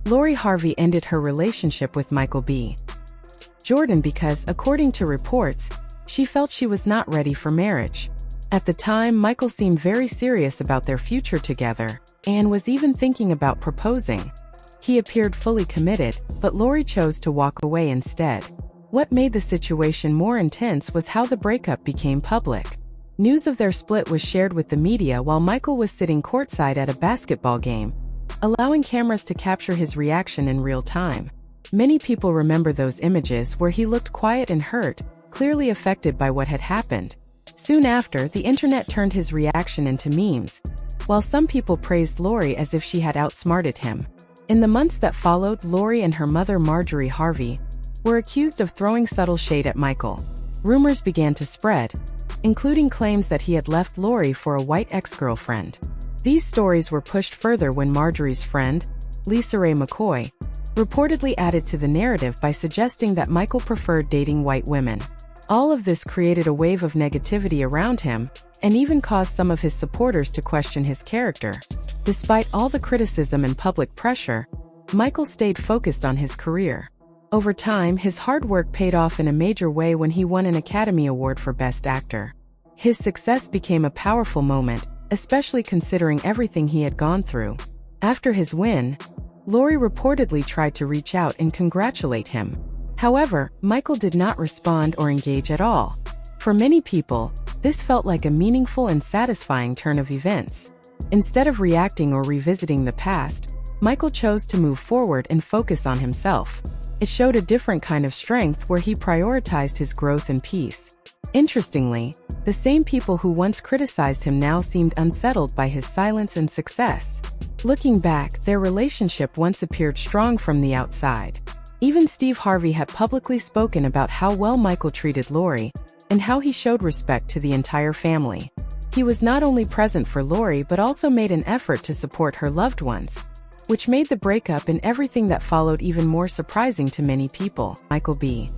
Lori Harvey ended her relationship with Michael B. Jordan because, according to reports, she felt she was not ready for marriage. At the time, Michael seemed very serious about their future together and was even thinking about proposing. He appeared fully committed, but Lori chose to walk away instead. What made the situation more intense was how the breakup became public. News of their split was shared with the media while Michael was sitting courtside at a basketball game, allowing cameras to capture his reaction in real time. Many people remember those images where he looked quiet and hurt, clearly affected by what had happened. Soon after, the internet turned his reaction into memes, while some people praised Lori as if she had outsmarted him. In the months that followed, Lori and her mother Marjorie Harvey were accused of throwing subtle shade at Michael. Rumors began to spread, including claims that he had left Lori for a white ex-girlfriend. These stories were pushed further when Marjorie's friend, Lisa Ray McCoy, reportedly added to the narrative by suggesting that Michael preferred dating white women. All of this created a wave of negativity around him, and even caused some of his supporters to question his character. Despite all the criticism and public pressure, Michael stayed focused on his career. Over time, his hard work paid off in a major way when he won an Academy Award for Best Actor. His success became a powerful moment, especially considering everything he had gone through. After his win, Lori reportedly tried to reach out and congratulate him. However, Michael did not respond or engage at all. For many people, this felt like a meaningful and satisfying turn of events. Instead of reacting or revisiting the past, Michael chose to move forward and focus on himself. It showed a different kind of strength where he prioritized his growth and peace. Interestingly, the same people who once criticized him now seemed unsettled by his silence and success. Looking back, their relationship once appeared strong from the outside. Even Steve Harvey had publicly spoken about how well Michael treated Lori and how he showed respect to the entire family. He was not only present for Lori but also made an effort to support her loved ones, which made the breakup and everything that followed even more surprising to many people. Michael B.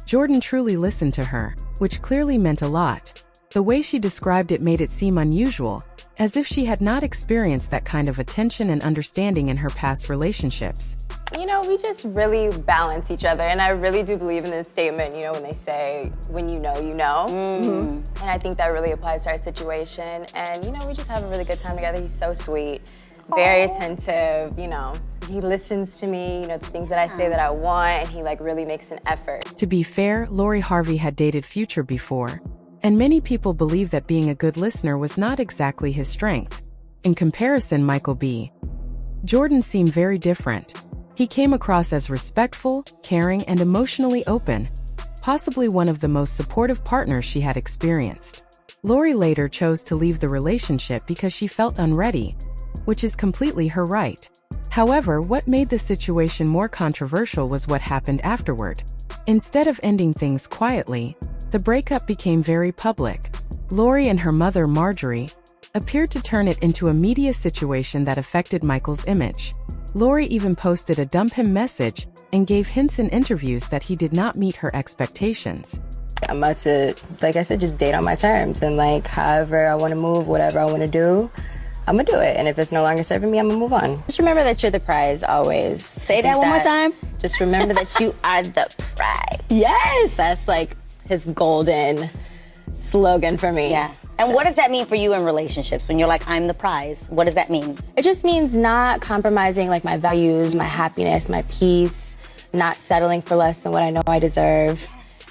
Jordan truly listened to her, which clearly meant a lot. The way she described it made it seem unusual, as if she had not experienced that kind of attention and understanding in her past relationships. You know, we just really balance each other, and I really do believe in this statement, you know, when they say, when you know, you know. And I think that really applies to our situation, and, you know, we just have a really good time together. He's so sweet, very attentive, you know. He listens to me, you know, the things that I say that I want, and he, like, really makes an effort. To be fair, Lori Harvey had dated Future before, and many people believe that being a good listener was not exactly his strength. In comparison, Michael B. Jordan seemed very different. He came across as respectful, caring, and emotionally open, possibly one of the most supportive partners she had experienced. Lori later chose to leave the relationship because she felt unready, which is completely her right. However, what made the situation more controversial was what happened afterward. Instead of ending things quietly, the breakup became very public. Lori and her mother Marjorie appeared to turn it into a media situation that affected Michael's image. Lori even posted a dump him message and gave hints in interviews that he did not meet her expectations. I'm about to, like I said, just date on my terms, and like however I want to move, whatever I want to do, I'm gonna do it. And if it's no longer serving me, I'm gonna move on. Just remember that you're the prize always. Say that one more time. Just remember that you are the prize. Yes! That's like his golden slogan for me. Yeah. And what does that mean for you in relationships when you're like, I'm the prize? What does that mean? It just means not compromising like my values, my happiness, my peace, not settling for less than what I know I deserve,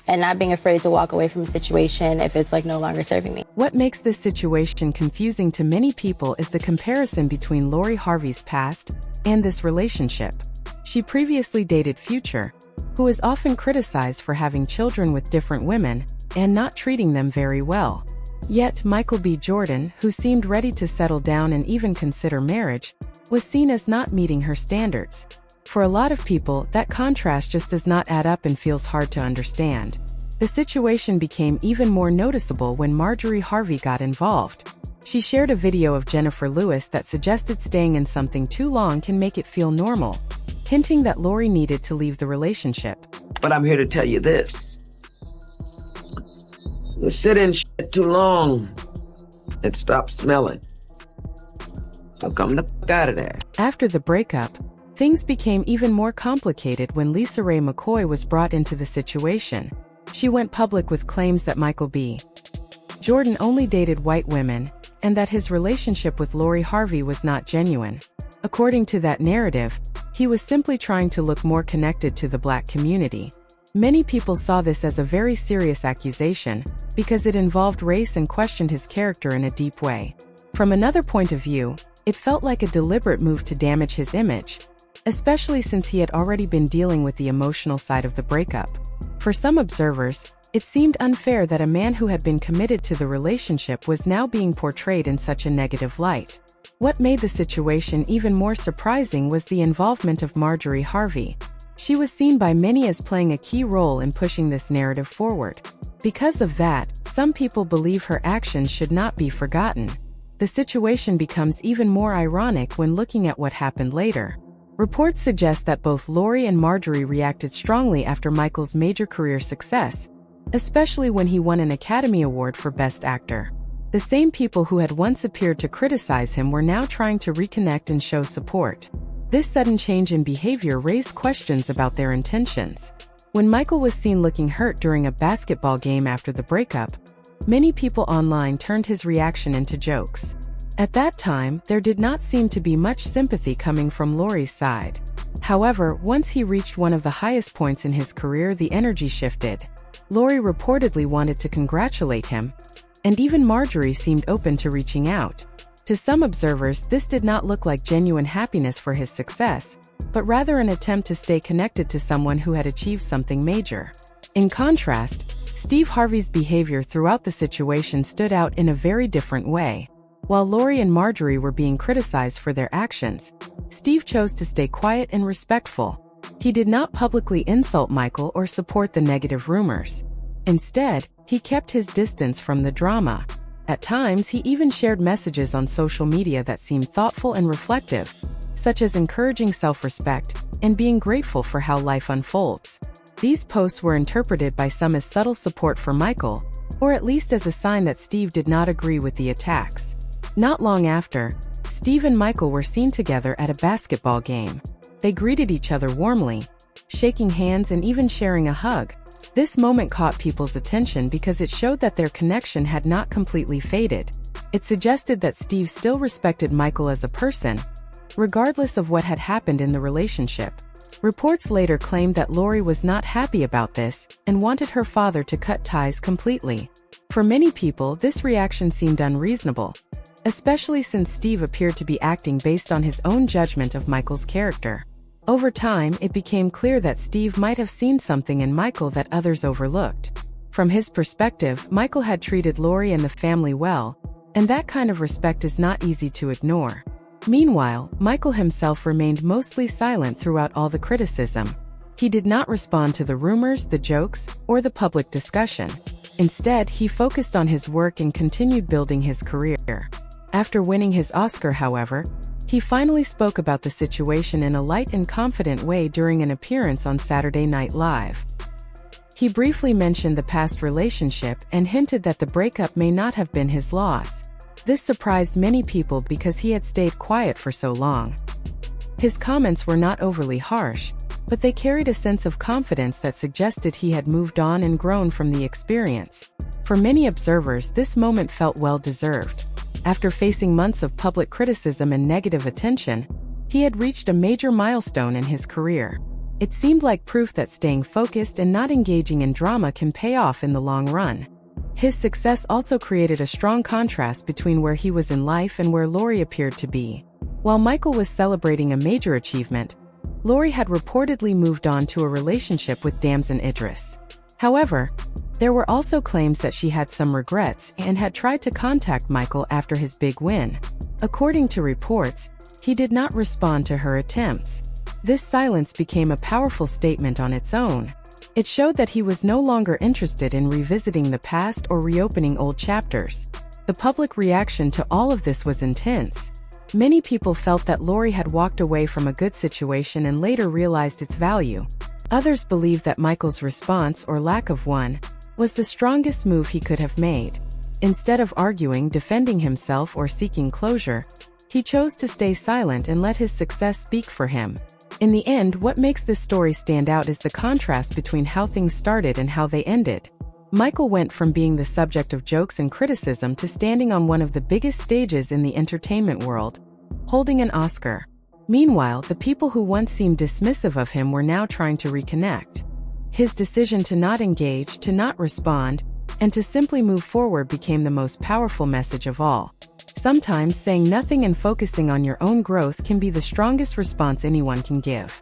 and not being afraid to walk away from a situation if it's like no longer serving me. What makes this situation confusing to many people is the comparison between Lori Harvey's past and this relationship. She previously dated Future, who is often criticized for having children with different women and not treating them very well. Yet Michael B. Jordan, who seemed ready to settle down and even consider marriage, was seen as not meeting her standards. For a lot of people, that contrast just does not add up and feels hard to understand. The situation became even more noticeable when Marjorie Harvey got involved. She shared a video of Jennifer Lewis that suggested staying in something too long can make it feel normal, hinting that Lori needed to leave the relationship. But I'm here to tell you this. You sit in shit too long, it stops smelling. So come the fuck out of there. After the breakup, things became even more complicated when Lisa Ray McCoy was brought into the situation. She went public with claims that Michael B. Jordan only dated white women, and that his relationship with Marjorie Harvey was not genuine. According to that narrative, he was simply trying to look more connected to the black community. Many people saw this as a very serious accusation, because it involved race and questioned his character in a deep way. From another point of view, it felt like a deliberate move to damage his image, especially since he had already been dealing with the emotional side of the breakup. For some observers, it seemed unfair that a man who had been committed to the relationship was now being portrayed in such a negative light. What made the situation even more surprising was the involvement of Marjorie Harvey. She was seen by many as playing a key role in pushing this narrative forward. Because of that, some people believe her actions should not be forgotten. The situation becomes even more ironic when looking at what happened later. Reports suggest that both Marjorie and Marjorie reacted strongly after Michael's major career success, especially when he won an Academy Award for Best Actor. The same people who had once appeared to criticize him were now trying to reconnect and show support. This sudden change in behavior raised questions about their intentions. When Michael was seen looking hurt during a basketball game after the breakup, many people online turned his reaction into jokes. At that time, there did not seem to be much sympathy coming from Laurie's side. However, once he reached one of the highest points in his career, the energy shifted. Marjorie reportedly wanted to congratulate him, and even Marjorie seemed open to reaching out. To some observers, this did not look like genuine happiness for his success, but rather an attempt to stay connected to someone who had achieved something major. In contrast, Steve Harvey's behavior throughout the situation stood out in a very different way. While Marjorie and Marjorie were being criticized for their actions, Steve chose to stay quiet and respectful. He did not publicly insult Michael or support the negative rumors. Instead, he kept his distance from the drama. At times, he even shared messages on social media that seemed thoughtful and reflective, such as encouraging self-respect and being grateful for how life unfolds. These posts were interpreted by some as subtle support for Michael, or at least as a sign that Steve did not agree with the attacks. Not long after, Steve and Michael were seen together at a basketball game. They greeted each other warmly, shaking hands and even sharing a hug. This moment caught people's attention because it showed that their connection had not completely faded. It suggested that Steve still respected Michael as a person, regardless of what had happened in the relationship. Reports later claimed that Marjorie was not happy about this and wanted her father to cut ties completely. For many people, this reaction seemed unreasonable, especially since Steve appeared to be acting based on his own judgment of Michael's character. Over time, it became clear that Steve might have seen something in Michael that others overlooked. From his perspective, Michael had treated Marjorie and the family well, and that kind of respect is not easy to ignore. Meanwhile, Michael himself remained mostly silent throughout all the criticism. He did not respond to the rumors, the jokes, or the public discussion. Instead, he focused on his work and continued building his career. After winning his Oscar, however, he finally spoke about the situation in a light and confident way during an appearance on Saturday Night Live. He briefly mentioned the past relationship and hinted that the breakup may not have been his loss. This surprised many people because he had stayed quiet for so long. His comments were not overly harsh, but they carried a sense of confidence that suggested he had moved on and grown from the experience. For many observers, this moment felt well-deserved. After facing months of public criticism and negative attention, he had reached a major milestone in his career. It seemed like proof that staying focused and not engaging in drama can pay off in the long run. His success also created a strong contrast between where he was in life and where Marjorie appeared to be. While Michael was celebrating a major achievement, Marjorie had reportedly moved on to a relationship with Damson Idris. However, there were also claims that she had some regrets and had tried to contact Michael after his big win. According to reports, he did not respond to her attempts. This silence became a powerful statement on its own. It showed that he was no longer interested in revisiting the past or reopening old chapters. The public reaction to all of this was intense. Many people felt that Marjorie had walked away from a good situation and later realized its value. Others believed that Michael's response, or lack of one, was the strongest move he could have made. Instead of arguing, defending himself, or seeking closure, He chose to stay silent and let his success speak for him. In the end, what makes this story stand out is the contrast between how things started and how they ended. Michael went from being the subject of jokes and criticism to standing on one of the biggest stages in the entertainment world, holding an Oscar. Meanwhile, the people who once seemed dismissive of him were now trying to reconnect. His decision to not engage, to not respond, and to simply move forward became the most powerful message of all. Sometimes saying nothing and focusing on your own growth can be the strongest response anyone can give.